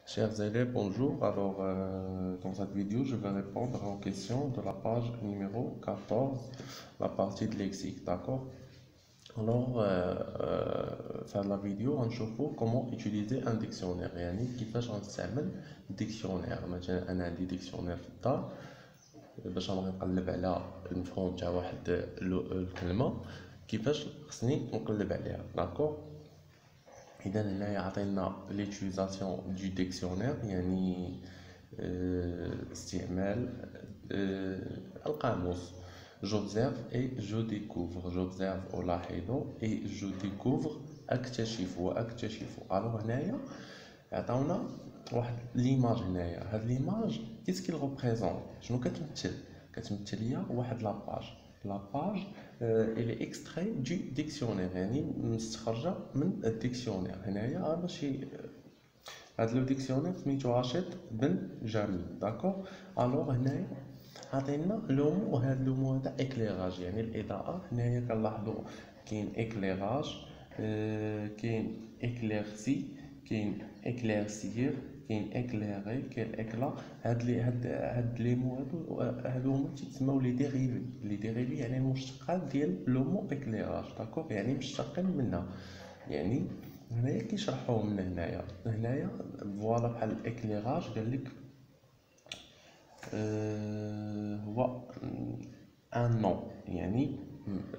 Chers élèves, bonjour. Dans cette vidéo, je vais répondre aux questions de la page numéro 14, la partie de lexique, d'accord? Faire la vidéo, on chauffe comment utiliser un dictionnaire. يعني كيفاش غنستعمل dictionnaire. مثلا أنا عندي dictionnaire في الدار باش نبغي نقلب على نفهم تاع واحد الكلمة كيفاش خصني نقلب عليها، d'accord؟ إذا هنا يعطينا l'utilisation du dictionnaire يعني استعمال القاموس. J'observe et je découvre. J'observe ألاحظ et je découvre أكتشف وأكتشف. ألوغ هنايا عطاونا واحد ليماج. هنايا هاد ليماج كيس كيل ريبريزونط شنو كتمثل ليا واحد لاباج اللي اكستري دو ديكسيونير يعني مستخرجه من الديكسيونير. هنايا ماشي هاد لو ديكسيونير سميتو راشد بن جميل، داكور. الوغ هنايا عطينا لو مو، وهاد لو مو هذا اكليراج يعني الاضاءه. هنايا كنلاحظوا كاين اكليراج، كاين اكليرسي، كاين اكليرسير، كاين اكليري، كاين اكلا. هاد لي مو هادو هما تيتسموا لي ديريفي يعني المشتقات ديال لو مو اكليراج، داكور، يعني مشتقين منها. يعني هنايا كيشرحوه من هنايا فوالا بحال الاكليراج قال لك هو ان نون. يعني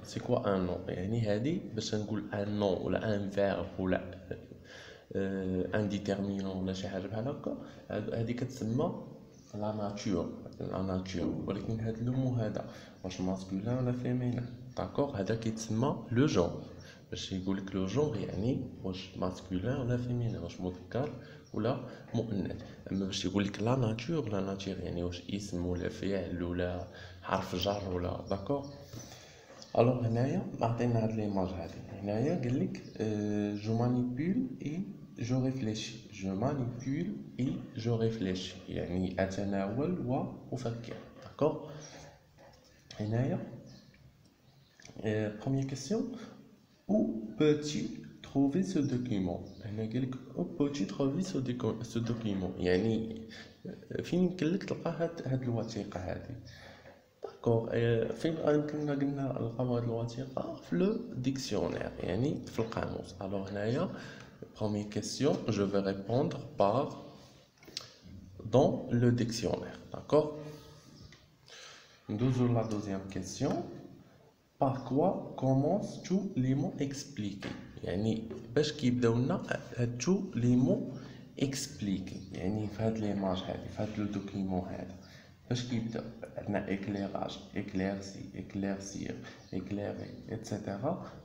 سي كوا ان نون؟ يعني هادي باش نقول ان نون ولا ان فيرب ولا ان ديتيرمينون ولا شي حاجه بحال هكا، هادي كتسمى لا ناتور. ولكن هاد لو مو هذا واش ماسكولين ولا فيمينين، داكور، هذا كيتسمى لو جونغ. باش يقول لك لو جونغ يعني واش ماسكولين ولا فيمينين، واش مذكر ولا مؤنث. اما باش يقول لك لا ناتور يعني واش اسم ولا فعل ولا حرف جر ولا، داكور. الوغ هنايا عطينا هاد ليماج هادي. هنايا قال لك جو مانيبيول اي جو ريفليشي. جو مانيبيول اي جو ريفليشي يعني اتناول وافكر، داكور. هنايا première question: où peux-tu trouver ce document؟ هنا قال لك où peux-tu trouver ce document يعني فين يمكن لك تلقى هاد الوثيقه هادي، داكور. فين يمكننا قلنا نلقاو هاد الوثيقه؟ في لو ديكسيونير يعني في القاموس. الوغ هنايا première question je vais répondre par dans le dictionnaire, d'accord. ندوزو la deuxième question: par quoi commencent tous les mots expliqués؟ يعني باش كيبداو لنا هاد tous les mots expliqués يعني في هاد ليماج هادي، في هاد لو دوكيمون هذا باش كيبدا؟ عندنا éclairage, éclairci, éclaircir, éclairer, etc.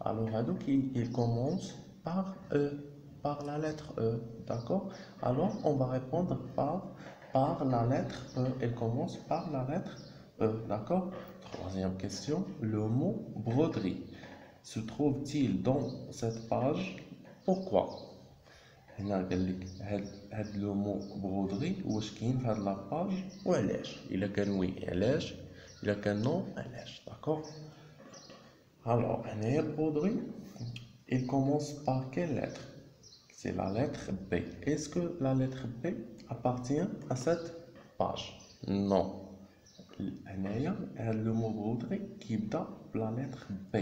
alors هادو il commence par E, par la lettre E, d'accord. Alors on va répondre par la lettre E. Elle commence par la lettre E, d'accord. Troisième question: le mot broderie se trouve-t-il dans cette page? Pourquoi؟ هنا قال لك هاد لو مو برودري واش كاين في هاد لاباج وعلاش؟ الا كان وي علاش؟ الا كان نو علاش؟ داكور. الوغ هنايا برودري il commence par quelle lettre? C'est la lettre B. Est-ce que la lettre B appartient à cette page? Non. هنايا هاد لو مو برودري كيبدا بلا lettre B،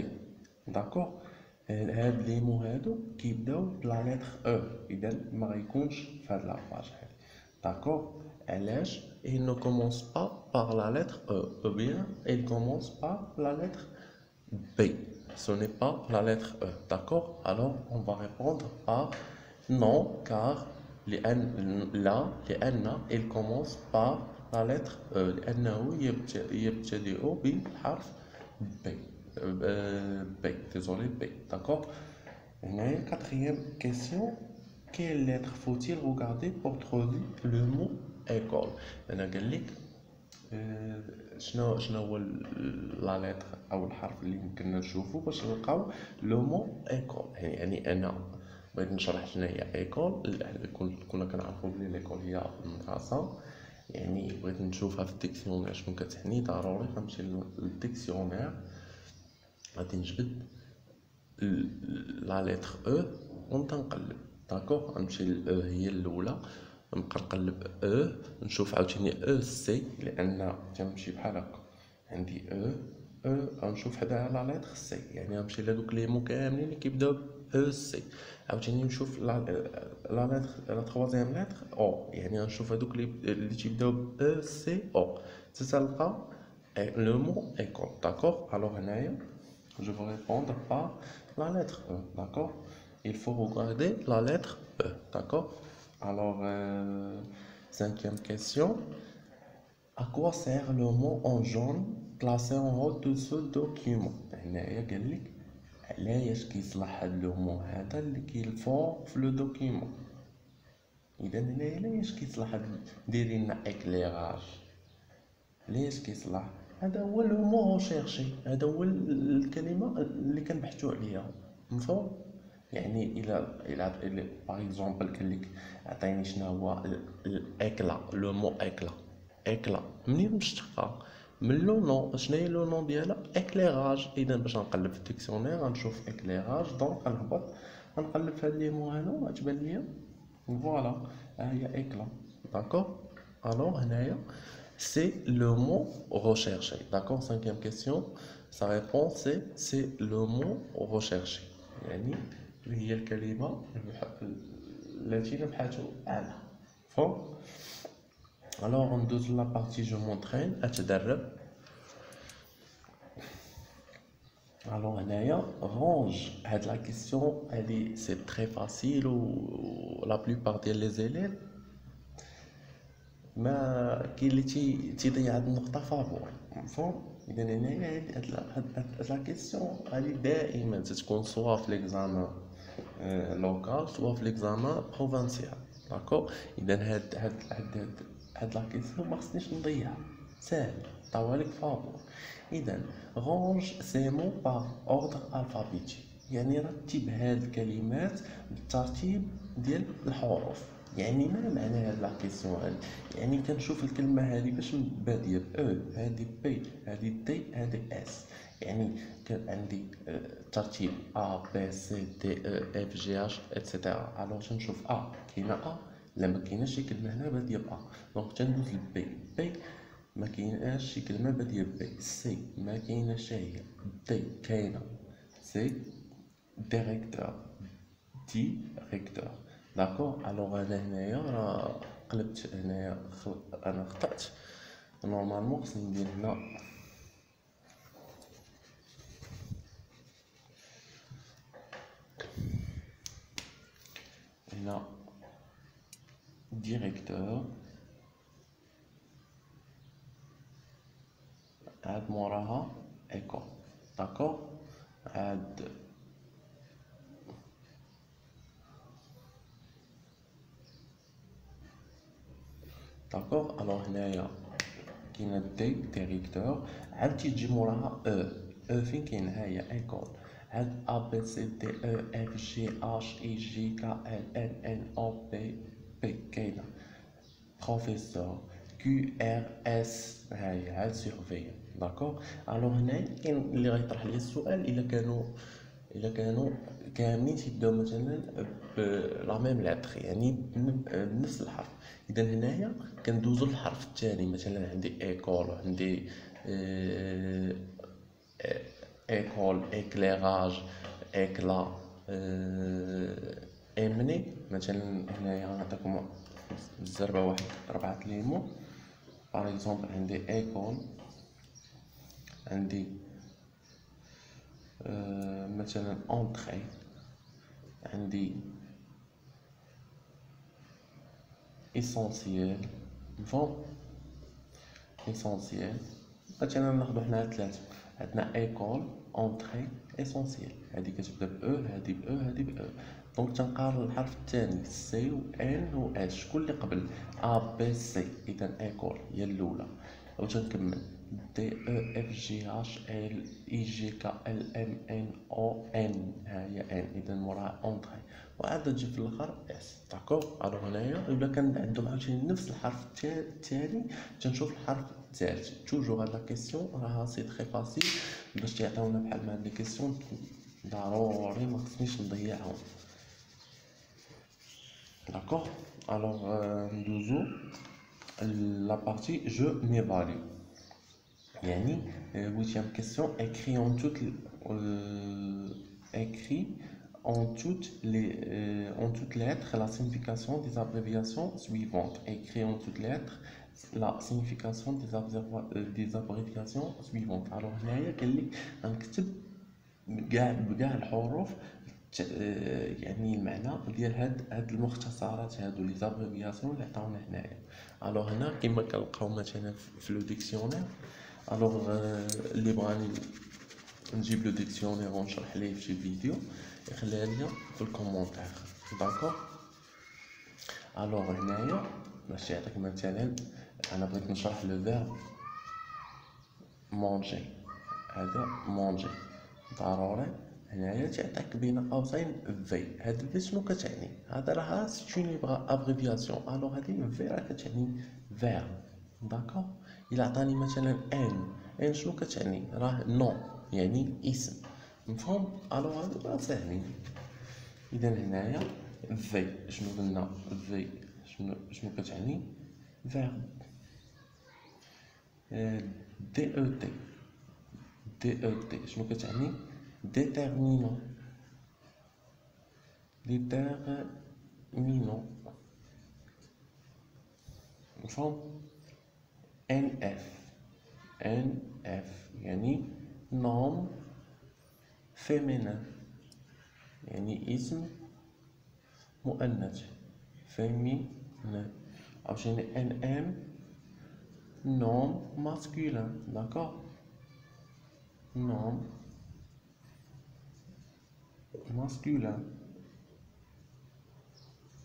داكور. هاد لي مو هادو كيبداو بلا لتر او، اذا ما غيكونش في هاد لاباج هادي، داكور. علاش il ne commence pas par la lettre E ou bien il commence par la lettre B? Ce n'est pas la lettre E, d'accord. Alors on va répondre par non, car لأن il commence par la lettre E لأنه يبتدئ بالحرف B. B, désolé, B, d'accord. Quatrième question: quelle lettre faut-il regarder pour trouver le mot école؟ أنا قال لك شنو هو لا لتر أو الحرف اللي يمكننا نشوفو باش نلقاو لو مو école؟ يعني أنا بغيت نشرح شنو هي ايكول. كنا كنعرفو بلي ليكول هي المدرسة، يعني بغيت نشوفها في الديكسيونير شنو كتعني. ضروري غنمشي للديكسيونير غادي نجبد لا لتر او ونبدا نقلب، داكوغ. غنمشي ل او هي الاولى، نبقى نقلب نشوف عاوتاني سي لان تنمشي بحال هكا عندي غنشوف حداها لا لتر سي يعني غنمشي لهادوك لي مو كاملين اللي كيبداو سي عاوتاني نشوف لا لتر لا تخوازيام لتر او يعني غنشوف هادوك اللي تيبداو سي او تتلقى لو مو école d'accord alors هنايا je vais répondre par la lettre E d'accord il faut regarder la lettre E d'accord alors cinquième question à quoi sert le mot en jaune placé en haut de ce document هنايا قالك علاش كيصلح هاد لو مو هذا اللي كاين فوق في لو دوكيمون اذا هنايا علاش كيصلح ديري لنا اكليراج ليش كيصلح هذا هو لو مو ريشيرشي هذا هو الكلمه اللي كنبحثوا عليها مفهوم يعني الى باغ اكزومبل قالك عطيني شنو هو الاكلا لو مو اكلا منين مشتقه من لو نو شنو هي لو نو ديالها اكليراج اذا باش نقلب في الديكسيونير غنشوف اكليراج دونك غنهبط غنقلب في هاد لي مو هادو غتبان ليا فوالا ها هي اكلا داكور الوغ هنايا c'est le mot recherché d'accord cinquième question sa réponse c'est le mot recherché يعني هي الكلمه التي نبحث عنها فهمت alors on doit la partie je m'entraîne اتدرب alors هنايا range هاد la question c'est très facile ou la plupart des élèves ما كاين اللي تيضيع هاد النقطه فابور مفهوم اذا هنايا هاد لا كيسيون هادي دائما تتكون سوا في ليكزامان لوكال سوا في ليكزامان بروفانسيال داكور اذا هاد لا كيسيون ما خصنيش نضيعها ساهل عطاوها لك فابور اذا رونج سي مو باغ اوردر الفابيتي يعني رتب هاد الكلمات بالترتيب ديال الحروف يعني ما معنى هاد لا كيسيون هادي يعني كنشوف الكلمه هادي باش باديه ب هادي بي هادي دي هادي اس يعني كان عندي ترتيب ا بي سي دي اف جي اش اتسيتيرا الوغ تنشوف كاينه لا ما كايناش شي كلمه هنا باديه ب دونك تندوز لبي ما كايناش شي كلمه باديه ب سي ما كايناش هي دي كاينه سي ديريكتور داكور الوغ انا هنايا راه قلبت هنايا انا خطأت نورمالمون خصني ندير هنا ديريكتور عاد موراها ايكول داكور عاد داكور الوغ هنايا كاينه دي ديريكتور عاد تيجي موراها فين كاين هاهي ايكول عاد ا بي سي دي اف جي اش اي جي كا ال ان ان او بي كاينه بروفيسور كيو ار اس هاهي عاد سيرفي داكور الوغ هنايا كاين اللي غيطرح لي السؤال الا كانوا كاملين تيبداو مثلا بلا ميم لتر يعني بنفس الحرف اذا هنايا كندوزو للحرف الثاني مثلا عندي ايكول عندي ايكول اكليراج اكلا امني مثلا هنايا غنعطيكم الزربه واحد 4 ليمو باغ اكزومبل عندي ايكول عندي مثلا انتري عندي اسونسييل مفهوم اسونسييل مثلا ناخدو حنا 3 عندنا ايكول انتري اسونسييل هادي كتبدا ب هادي ب هادي ب دونك تنقارن الحرف الثاني سي و ان و اس شكون اللي قبل ا بي سي اذا ايكول هي الاولى او تنكمل دي اف جي اش ال اي جي كا ال ام ان او ان ها هي ان اذا موراها اونتري وعاد تجي في الاخر اس داكور الوغ هنايا الا كان عندهم عاوتاني نفس الحرف الثاني تنشوف الحرف الثالث توجور هاد لا كيسيون راها سي تري فاسيل باش تعطيونا بحال هاد لي كيسيون ضروري ما خصنيش نضيعهم d'accord. Alors ندوزو la partie je m'évalue. يعني huitième question, écrit en toutes lettres la signification des abréviations suivantes. Écrit en toutes lettres la signification des abréviations suivantes. Alors هنايا قال لك غنكتب بكاع الحروف يعني المعنى ديال هاد المختصرات هادو لي زابريفياسيون اللي عطاونا هنايا. الوغ هنا كما كنلقاو مثلا في لو ديكسيونير. الوغ اللي بغاني نجيب لو ديكسيونير ونشرح ليه في شي فيديو يخليها ليا في الكومونتير، داكوغ. الوغ هنايا باش يعطيك مثلا انا بغيت نشرح لو فيرب مونجي، هذا مونجي ضروري هنايا تعطيك بين قوسين في. هاد في شنو كتعني؟ هذا راه سيتوني ابريفياسيون. الوغ هادي في راه كتعني فير، داكوغ. الا عطاني مثلا ان شنو كتعني؟ راه نو يعني اسم، مفهوم؟ الوغ هادو راه ساهلين. اذا هنايا في شنو قلنا؟ في شنو كتعني؟ فير. دي او تي شنو كتعني؟ déterminant. مفهوم؟ NF يعني nom féminin، يعني اسم مؤنث féminin. عاوتاني NM nom masculin، d'accord. nom masculin.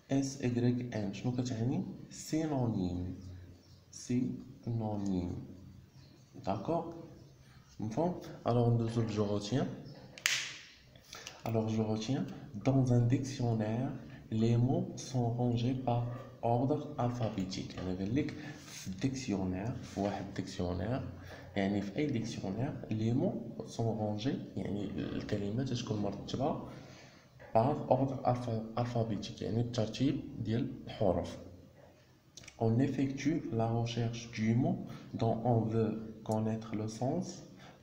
SYN شنو كتعني؟ synonyme، d'accord. مفهوم؟ alors ندوزو je retiens. Alors je retiens, dans un dictionnaire les mots sont rangés par ordre alphabétique. يعني قال لك في الديكسيونير، في واحد الديكسيونير يعني في اي ديكسيونير les mots sont rangés يعني الكلمات تكون مرتبة par ordre alphabétique يعني الترتيب ديال الحروف. On effectue la recherche du mot dont on veut connaître le sens,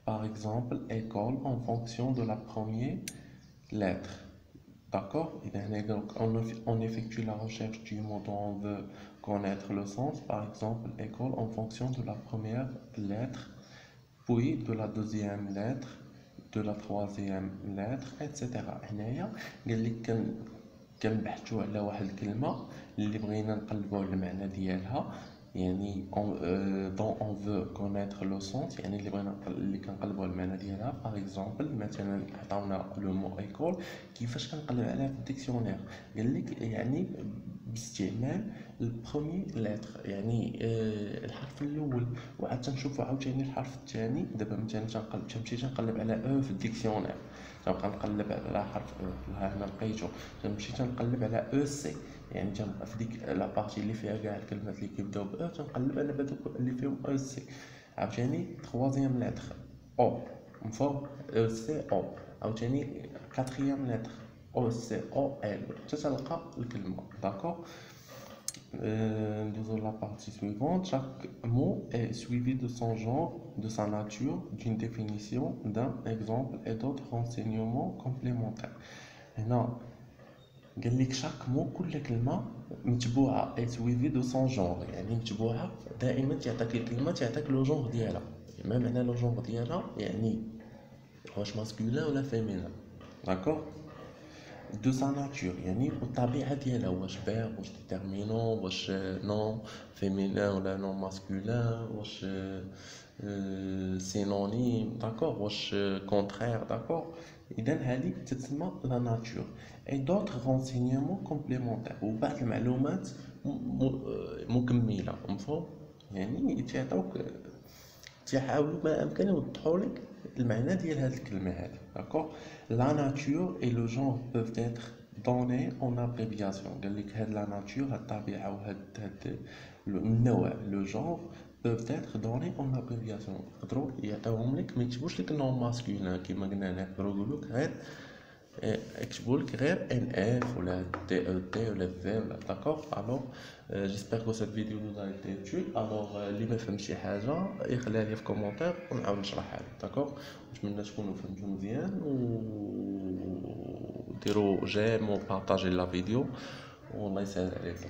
par exemple école, en fonction de la première lettre, d'accord. On effectue la recherche du mot dont on veut connaître le sens, par exemple école, en fonction de la première lettre, puis de la deuxième lettre, de la troisième lettre, etc. هنايا قال لك كنبحثوا على واحد الكلمه اللي بغينا نقلبوا على المعنى ديالها، يعني dont on veut connaître le sens، يعني اللي كنقلبوا على المعنى ديالها. باغ اكزومبل مثلا عطاونا لو مو ايكول، كيفاش كنقلب عليها في الديكسيونير؟ قال لك يعني باستعمال البروميي لتر، يعني الحرف الاول، وعاد تنشوفوا عاوتاني الحرف الثاني. دابا مثلا تمشي تنقلب على او في الديكسيونير، تنبقى نقلب على حرف او، ها هنا لقيتو. تنمشي تنقلب على او سي، يعني تنبقى في ديك لا بارتي اللي فيها كاع الكلمات اللي كيبداو ب او تنقلب على هذوك اللي فيهم او سي. عاوتاني troisième lettre او، مفهوم؟ او سي او. عاوتاني quatrième lettre او سي او ال، حتى تلقى الكلمه، داكوغ. Disons la partie suivante. Chaque mot est suivi de son genre, de sa nature, d'une définition, d'un exemple et d'autres renseignements complémentaires. هنا قال لك chaque mot كل كلمة متبوعة est suivi de son genre، يعني متبوعة دائما تعطيك الكلمة تعطيك لو جونغ ديالها. ما معنى لو جونغ ديالها؟ يعني واش ماسكولين ولا فيمينين، داكوغ. de sa nature يعني الطبيعة ديالها، واش فير، واش ديتيرمينون، واش نون فيمينين ولا نون ماسكولين، واش سينونيم، داكوغ، واش كونترير، داكوغ. إذا هذه تتسمى لا ناتور. اي دوطخ رونسينيمون كومبليمونتير، وبعض المعلومات مكملة، مفهوم؟ يعني تيعطيوك تيحاولوا ما امكن يوضحوا لك المعنى ديال هذه الكلمه هذه، داكوغ. لا ناتور اي لو جونغ بوف اتر دوني اون ابريفياسيون. قال لك هاد لا ناتور، هاد الطبيعه وهاد النوع، لو جونغ بوف اتر دوني اون ابريفياسيون. يقدروا يعطيوهم لك، ما يكتبوش لك نون ماسكولين كيما قلنا لك، يقدروا يقولوا لك غير اكتبوا لك غير ان اف ولا تي او تي ولا في ولا داكوغ. الوغ جيسبر كو سيت فيديو vous a été utile. الوغ اللي ما فهم شي حاجه يخليها لي في كومونتير ونعاود نشرحها لك. داكوغ، نتمنى تكونوا فهمتوا مزيان وديروا جيم وبارطاجي لا فيديو والله يسهل عليكم.